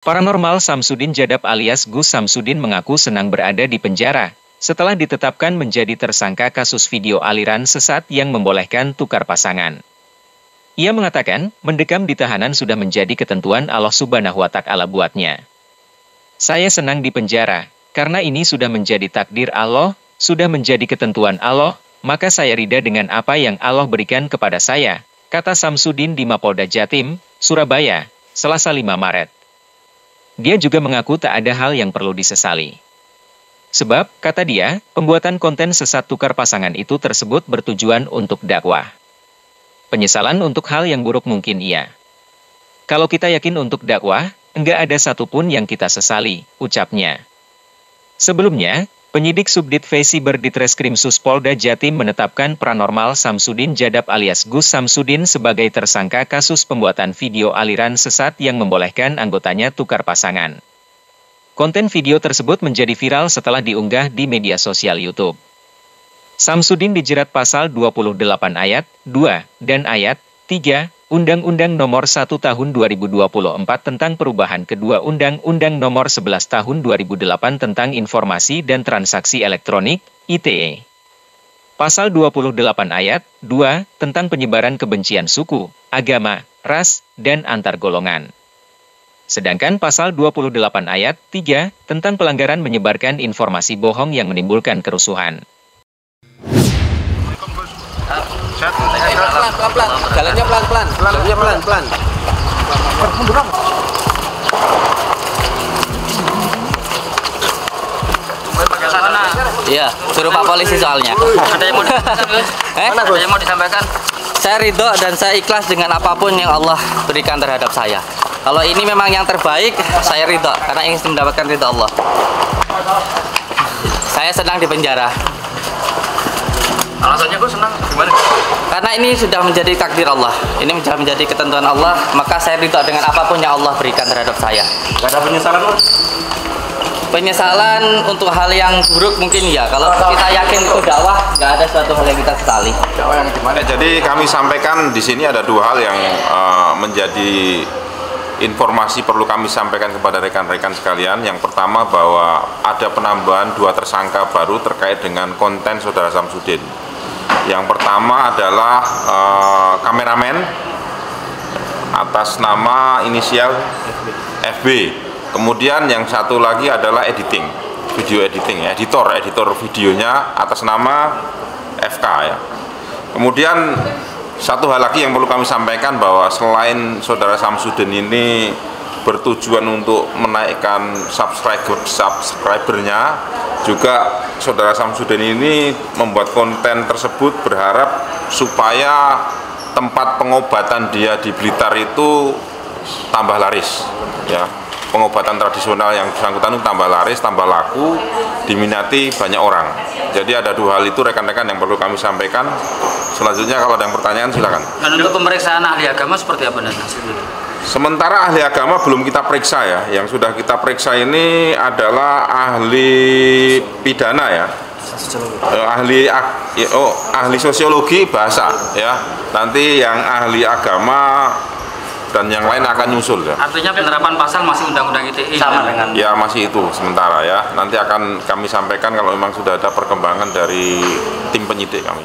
Paranormal Samsudin Jadab alias Gus Samsudin mengaku senang berada di penjara setelah ditetapkan menjadi tersangka kasus video aliran sesat yang membolehkan tukar pasangan. Ia mengatakan, mendekam di tahanan sudah menjadi ketentuan Allah Subhanahu wa Ta'ala buatnya. Saya senang di penjara, karena ini sudah menjadi takdir Allah, sudah menjadi ketentuan Allah, maka saya ridha dengan apa yang Allah berikan kepada saya, kata Samsudin di Mapolda Jatim, Surabaya, Selasa 5 Maret. Dia juga mengaku tak ada hal yang perlu disesali. Sebab, kata dia, pembuatan konten sesat tukar pasangan itu tersebut bertujuan untuk dakwah. Penyesalan untuk hal yang buruk mungkin iya. Kalau kita yakin untuk dakwah, enggak ada satupun yang kita sesali, ucapnya. Sebelumnya, penyidik Subdit V Siber Ditreskrim Suspolda Jatim menetapkan paranormal Samsudin Jadab alias Gus Samsudin sebagai tersangka kasus pembuatan video aliran sesat yang membolehkan anggotanya tukar pasangan. Konten video tersebut menjadi viral setelah diunggah di media sosial YouTube. Samsudin dijerat pasal 28 ayat 2 dan ayat 3 Undang-Undang Nomor 1 Tahun 2024 tentang perubahan kedua Undang-Undang Nomor 11 Tahun 2008 tentang Informasi dan Transaksi Elektronik, ITE. Pasal 28 ayat 2 tentang penyebaran kebencian suku, agama, ras, dan antar golongan. Sedangkan pasal 28 ayat 3 tentang pelanggaran menyebarkan informasi bohong yang menimbulkan kerusuhan. Pelan-pelan, jalannya pelan-pelan, jalannya pelan-pelan. Iya, suruh Pak Polisi soalnya. Ada yang mau disampaikan? Ada yang mau disampaikan? Saya ridho dan saya ikhlas dengan apapun yang Allah berikan terhadap saya. Kalau ini memang yang terbaik, saya ridho karena ingin mendapatkan ridho Allah. Saya senang di penjara. Alasannya gue senang gimana? Karena ini sudah menjadi takdir Allah. Ini sudah menjadi ketentuan Allah, maka saya ridho dengan apapun yang Allah berikan terhadap saya. Gak ada penyesalan Mas? Penyesalan untuk hal yang buruk mungkin ya. Kalau kita yakin itu dakwah, nggak ada suatu hal yang kita sesali. Dakwah yang gimana? Jadi kami sampaikan di sini ada dua hal yang menjadi informasi perlu kami sampaikan kepada rekan-rekan sekalian. Yang pertama bahwa ada penambahan 2 tersangka baru terkait dengan konten saudara Samsudin. Yang pertama adalah kameramen atas nama inisial FB. Kemudian yang satu lagi adalah editing, video editing, editor videonya atas nama FK ya. Kemudian satu hal lagi yang perlu kami sampaikan bahwa selain saudara Samsudin ini bertujuan untuk menaikkan subscribernya, juga saudara Samsudin ini membuat konten tersebut berharap supaya tempat pengobatan dia di Blitar itu tambah laris ya. Pengobatan tradisional yang bersangkutan itu tambah laris, tambah laku, diminati banyak orang. Jadi ada dua hal itu rekan-rekan yang perlu kami sampaikan. Selanjutnya kalau ada yang pertanyaan silakan. Dan untuk pemeriksaan ahli agama seperti apa dan hasilnya? Sementara ahli agama belum kita periksa ya. Yang sudah kita periksa ini adalah ahli pidana ya. Ahli sosiologi bahasa ya. Nanti yang ahli agama dan yang lain akan nyusul ya. Artinya penerapan pasal masih undang-undang ITE sama dengan? Ya masih itu sementara ya. Nanti akan kami sampaikan kalau memang sudah ada perkembangan dari tim penyidik kami.